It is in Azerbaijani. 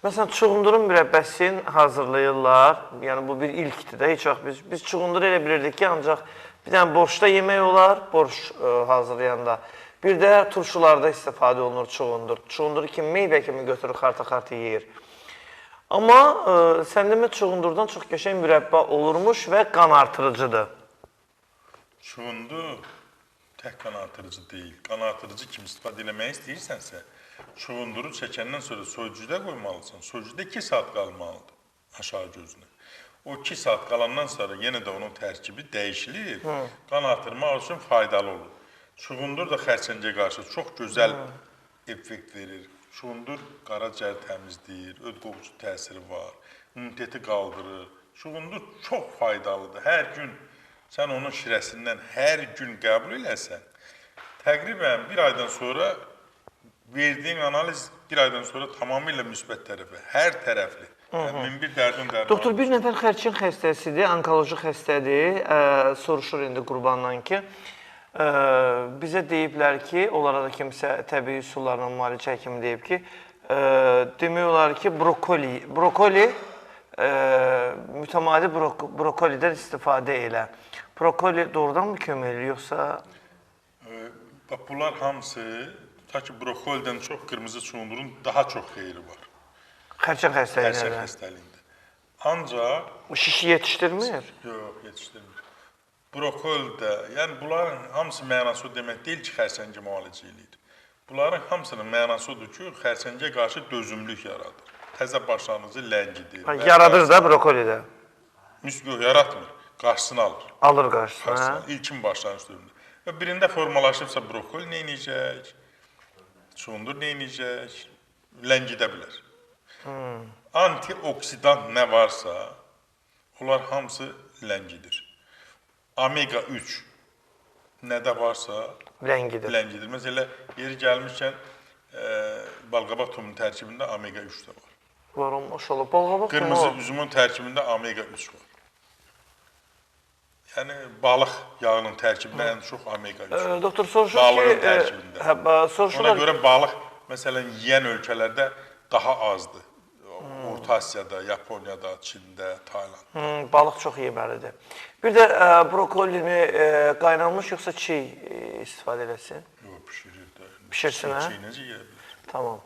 Məsələn, çuğundurun mürəbbəsini hazırlayırlar. Yəni, bu bir ilkdir də. Heç vaxt biz çuğunduru elə bilirdik ki, ancaq bir dənə borşda yemək olar, borş hazırlayanda. Bir də turşularda istifadə olunur çuğundur. Çuğunduru kimi meyvə kimi götürür, xarta-xarta yeyir. Amma sən demə çuğundurdan çox qəşəng mürəbbə olurmuş və qan artırıcıdır. Çuğundur tək qan artırıcı deyil. Qan artırıcı kimi istifadə eləmək istəyirsənsə, çuğunduru çəkəndən sonra soyucuda qoymalısan. Soyucuda 2 saat qalmalıdır aşağı gözünə. O 2 saat qalandan sonra yenə də onun tərkibi dəyişilir. Qan artırmaq üçün faydalı olur. Çuğundur da xərçəngə qarşı çox gözəl effekt verir. Çuğundur qaraciyər təmizləyir, öd qoxucu təsiri var, immuniteti qaldırır. Çuğundur çox faydalıdır. Hər gün sən onun şirəsindən hər gün qəbul eləsən, təqribən bir aydan sonra verdiyin analiz bir aydan sonra tamamilə müsbət tərəfə, hər tərəfli. Min bir dərdin dərdi. Doktor, bir nəfər xərçəng xəstəsidir, onkoloji xəstədir. Soruşur indi qurbandan ki, bizə deyiblər ki, onlara da kimsə təbii üsullarla müalicə həkimi deyib ki, demək olar ki, brokoli, mütəmadi brokolidən istifadə elə. Brokoli doğrudan mı kömək edir, yoxsa? Bunlar hamısı, ta ki brokolidən çox qırmızı çuğundurun daha çox xeyri var. Xərçəng xəstəliyində. Xərçəng xəstəliyində. Ancaq... Şişi yetişdirmir? Yox, yetişdirmir. Brokolidə, yəni bunların hamısı mənası demək deyil ki, xərçəngə müalicə eləyir. Bunların hamısının mənası odur ki, xərçəngə qarşı dözümlük yaradır. Təzə başlanğıcı ləngidir. Yaradır da brokolidə? Yox, yaratmır. Qarşısını alır. Alır qarşısını. İlkin başlanğıc dövründə. Və birində formalaşıbsa brokoli neyniyəcək, çuğundur neyniyəcək, ləngidə bilər. Antioksidant nə varsa, onlar hamısı ləngidir. Omega 3 nədə varsa ləngidir. Məsələn, yeri gəlmişkən balqabaq tumunun tərkibində omega 3 də var. Var, maşallah. Balqabaq tumu. Qırmızı üzümün tərkibində omega 3 var. Yəni, balıq yağının tərkibində ən çox omega 3 var. Doktor, soruşur ki... Balığın tərkibində. Ona görə balıq, məsələn, yiyən ölkələrdə daha azdır. Orta Asiyada, Yaponiyada, Çində, Tayland. Balıq çox yeməlidir. Bir də brokolini qaynanmış yoxsa çiğ istifadə eləsin? Yox, pişirir də. Pişirsin, hə? Çiğ necə yeyə bilir? Tamam.